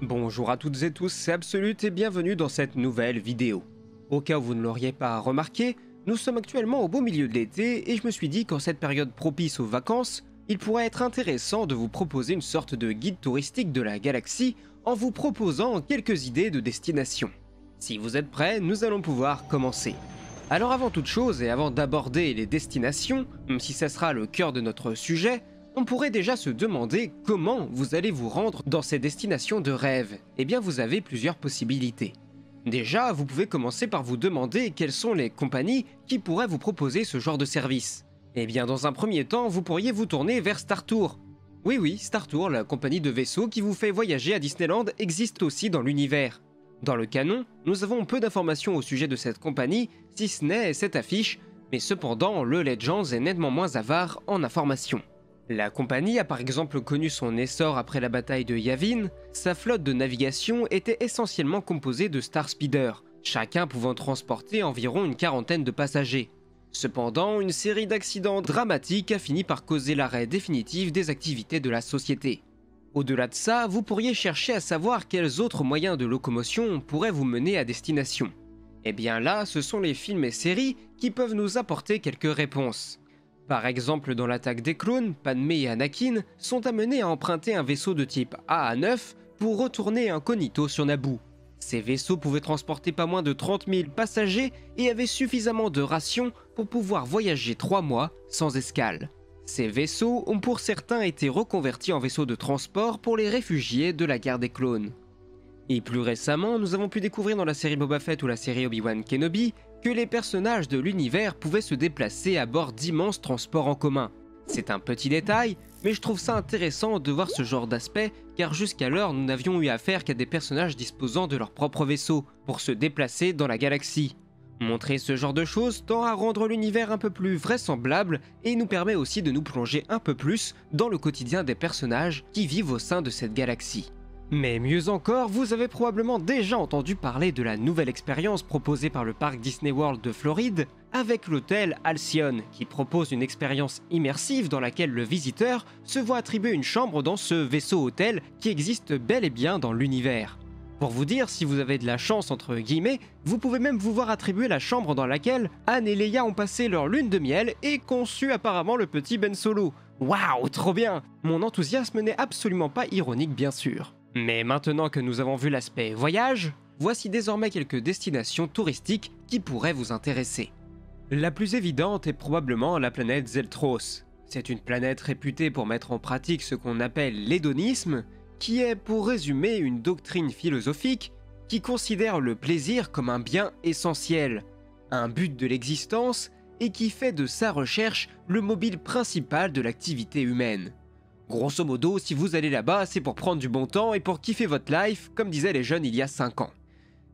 Bonjour à toutes et tous, c'est Absolute et bienvenue dans cette nouvelle vidéo. Au cas où vous ne l'auriez pas remarqué, nous sommes actuellement au beau milieu de l'été et je me suis dit qu'en cette période propice aux vacances, il pourrait être intéressant de vous proposer une sorte de guide touristique de la galaxie en vous proposant quelques idées de destination. Si vous êtes prêts, nous allons pouvoir commencer. Alors avant toute chose et avant d'aborder les destinations, même si ça sera le cœur de notre sujet, on pourrait déjà se demander comment vous allez vous rendre dans ces destinations de rêve. Eh bien vous avez plusieurs possibilités. Déjà, vous pouvez commencer par vous demander quelles sont les compagnies qui pourraient vous proposer ce genre de service. Eh bien dans un premier temps, vous pourriez vous tourner vers Star Tours. Oui, Star Tours, la compagnie de vaisseaux qui vous fait voyager à Disneyland, existe aussi dans l'univers. Dans le canon, nous avons peu d'informations au sujet de cette compagnie, si ce n'est cette affiche, mais cependant, le Legends est nettement moins avare en informations. La compagnie a par exemple connu son essor après la bataille de Yavin. Sa flotte de navigation était essentiellement composée de Star Speeder, chacun pouvant transporter environ une quarantaine de passagers. Cependant, une série d'accidents dramatiques a fini par causer l'arrêt définitif des activités de la société. Au-delà de ça, vous pourriez chercher à savoir quels autres moyens de locomotion pourraient vous mener à destination. Eh bien là, ce sont les films et séries qui peuvent nous apporter quelques réponses. Par exemple, dans l'attaque des clones, Padmé et Anakin sont amenés à emprunter un vaisseau de type AA9 pour retourner incognito sur Naboo. Ces vaisseaux pouvaient transporter pas moins de 30 000 passagers et avaient suffisamment de rations pour pouvoir voyager 3 mois sans escale. Ces vaisseaux ont pour certains été reconvertis en vaisseaux de transport pour les réfugiés de la guerre des clones. Et plus récemment, nous avons pu découvrir dans la série Boba Fett ou la série Obi-Wan Kenobi que les personnages de l'univers pouvaient se déplacer à bord d'immenses transports en commun. C'est un petit détail, mais je trouve ça intéressant de voir ce genre d'aspect, car jusqu'alors nous n'avions eu affaire qu'à des personnages disposant de leur propre vaisseau pour se déplacer dans la galaxie. Montrer ce genre de choses tend à rendre l'univers un peu plus vraisemblable et nous permet aussi de nous plonger un peu plus dans le quotidien des personnages qui vivent au sein de cette galaxie. Mais mieux encore, vous avez probablement déjà entendu parler de la nouvelle expérience proposée par le parc Disney World de Floride avec l'hôtel Halcyon, qui propose une expérience immersive dans laquelle le visiteur se voit attribuer une chambre dans ce vaisseau-hôtel qui existe bel et bien dans l'univers. Pour vous dire, si vous avez de la chance entre guillemets, vous pouvez même vous voir attribuer la chambre dans laquelle Anne et Leia ont passé leur lune de miel et conçu apparemment le petit Ben Solo. Waouh, trop bien! Mon enthousiasme n'est absolument pas ironique bien sûr. Mais maintenant que nous avons vu l'aspect voyage, voici désormais quelques destinations touristiques qui pourraient vous intéresser. La plus évidente est probablement la planète Zeltros. C'est une planète réputée pour mettre en pratique ce qu'on appelle l'hédonisme, qui est, pour résumer, une doctrine philosophique qui considère le plaisir comme un bien essentiel, un but de l'existence et qui fait de sa recherche le mobile principal de l'activité humaine. Grosso modo, si vous allez là-bas, c'est pour prendre du bon temps et pour kiffer votre life, comme disaient les jeunes il y a 5 ans.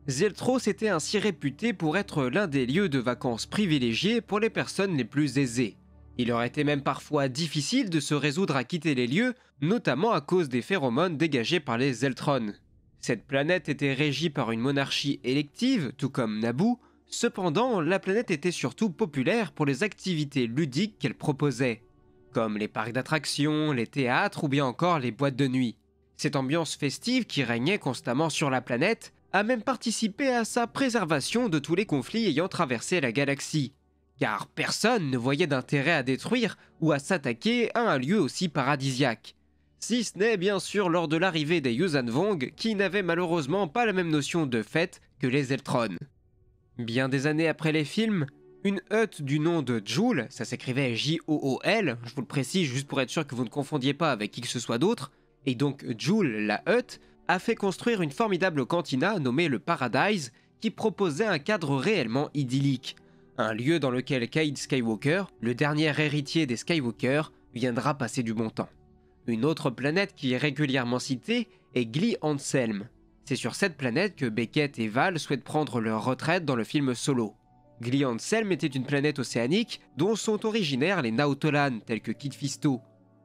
Zeltros était ainsi réputé pour être l'un des lieux de vacances privilégiés pour les personnes les plus aisées. Il aurait été même parfois difficile de se résoudre à quitter les lieux, notamment à cause des phéromones dégagés par les Zeltrons. Cette planète était régie par une monarchie élective, tout comme Naboo. Cependant, la planète était surtout populaire pour les activités ludiques qu'elle proposait, comme les parcs d'attractions, les théâtres ou bien encore les boîtes de nuit. Cette ambiance festive qui régnait constamment sur la planète a même participé à sa préservation de tous les conflits ayant traversé la galaxie, car personne ne voyait d'intérêt à détruire ou à s'attaquer à un lieu aussi paradisiaque. Si ce n'est bien sûr lors de l'arrivée des Yuuzhan Vong qui n'avaient malheureusement pas la même notion de fête que les Zeltrons. Bien des années après les films, une hutte du nom de Jool, ça s'écrivait J-O-O-L, je vous le précise juste pour être sûr que vous ne confondiez pas avec qui que ce soit d'autre, et donc Jool, la hutte, a fait construire une formidable cantina nommée le Paradise qui proposait un cadre réellement idyllique, un lieu dans lequel Cade Skywalker, le dernier héritier des Skywalker, viendra passer du bon temps. Une autre planète qui est régulièrement citée est Gli Anselm. C'est sur cette planète que Beckett et Val souhaitent prendre leur retraite dans le film Solo. Gli Anselm était une planète océanique dont sont originaires les Naotolan tels que Kit Fisto.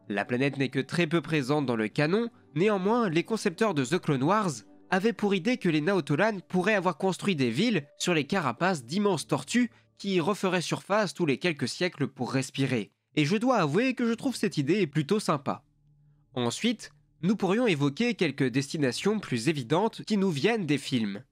La planète n'est que très peu présente dans le canon, néanmoins les concepteurs de The Clone Wars avaient pour idée que les Naotolan pourraient avoir construit des villes sur les carapaces d'immenses tortues qui referaient surface tous les quelques siècles pour respirer. Et je dois avouer que je trouve cette idée plutôt sympa. Ensuite, nous pourrions évoquer quelques destinations plus évidentes qui nous viennent des films.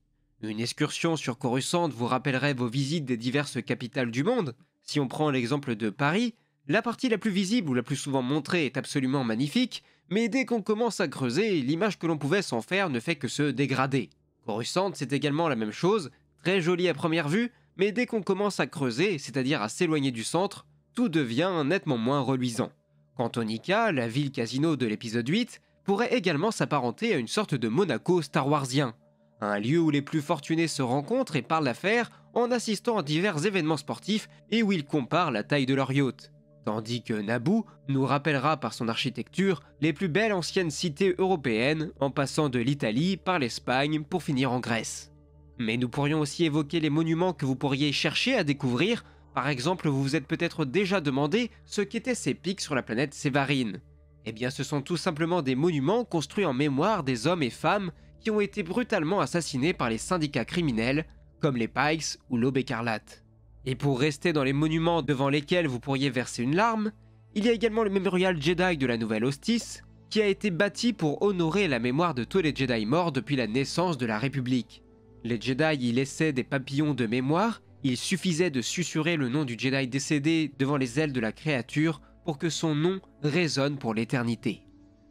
Une excursion sur Coruscant vous rappellerait vos visites des diverses capitales du monde. Si on prend l'exemple de Paris, la partie la plus visible ou la plus souvent montrée est absolument magnifique, mais dès qu'on commence à creuser, l'image que l'on pouvait s'en faire ne fait que se dégrader. Coruscant, c'est également la même chose, très joli à première vue, mais dès qu'on commence à creuser, c'est-à-dire à s'éloigner du centre, tout devient nettement moins reluisant. Cantonica, la ville casino de l'épisode 8, pourrait également s'apparenter à une sorte de Monaco star-warsien. Un lieu où les plus fortunés se rencontrent et parlent d'affaires en assistant à divers événements sportifs et où ils comparent la taille de leur yacht. Tandis que Naboo nous rappellera par son architecture les plus belles anciennes cités européennes en passant de l'Italie par l'Espagne pour finir en Grèce. Mais nous pourrions aussi évoquer les monuments que vous pourriez chercher à découvrir. Par exemple, vous vous êtes peut-être déjà demandé ce qu'étaient ces pics sur la planète Sévarine. Eh bien, ce sont tout simplement des monuments construits en mémoire des hommes et femmes qui ont été brutalement assassinés par les syndicats criminels, comme les Pikes ou l'Aube écarlate. Et pour rester dans les monuments devant lesquels vous pourriez verser une larme, il y a également le mémorial Jedi de la Nouvelle Hostis, qui a été bâti pour honorer la mémoire de tous les Jedi morts depuis la naissance de la République. Les Jedi y laissaient des papillons de mémoire, il suffisait de susurrer le nom du Jedi décédé devant les ailes de la créature pour que son nom résonne pour l'éternité.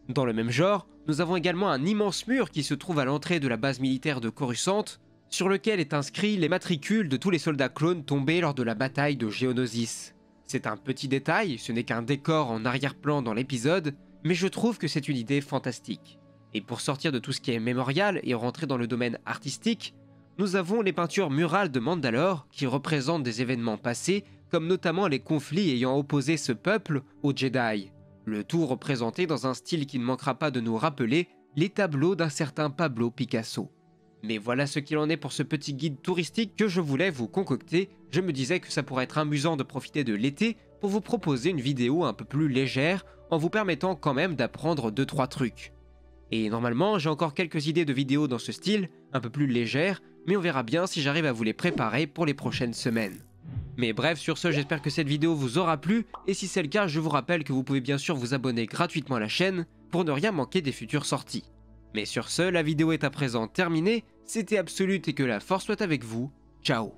Dans le même genre, nous avons également un immense mur qui se trouve à l'entrée de la base militaire de Coruscant, sur lequel est inscrit les matricules de tous les soldats clones tombés lors de la bataille de Geonosis. C'est un petit détail, ce n'est qu'un décor en arrière-plan dans l'épisode, mais je trouve que c'est une idée fantastique. Et pour sortir de tout ce qui est mémorial et rentrer dans le domaine artistique, nous avons les peintures murales de Mandalore qui représentent des événements passés, comme notamment les conflits ayant opposé ce peuple aux Jedi. Le tout représenté dans un style qui ne manquera pas de nous rappeler les tableaux d'un certain Pablo Picasso. Mais voilà ce qu'il en est pour ce petit guide touristique que je voulais vous concocter. Je me disais que ça pourrait être amusant de profiter de l'été pour vous proposer une vidéo un peu plus légère en vous permettant quand même d'apprendre 2-3 trucs. Et normalement, j'ai encore quelques idées de vidéos dans ce style, un peu plus légères, mais on verra bien si j'arrive à vous les préparer pour les prochaines semaines. Mais bref, sur ce, j'espère que cette vidéo vous aura plu, et si c'est le cas, je vous rappelle que vous pouvez bien sûr vous abonner gratuitement à la chaîne pour ne rien manquer des futures sorties. Mais sur ce, la vidéo est à présent terminée, c'était Absolute et que la force soit avec vous, ciao.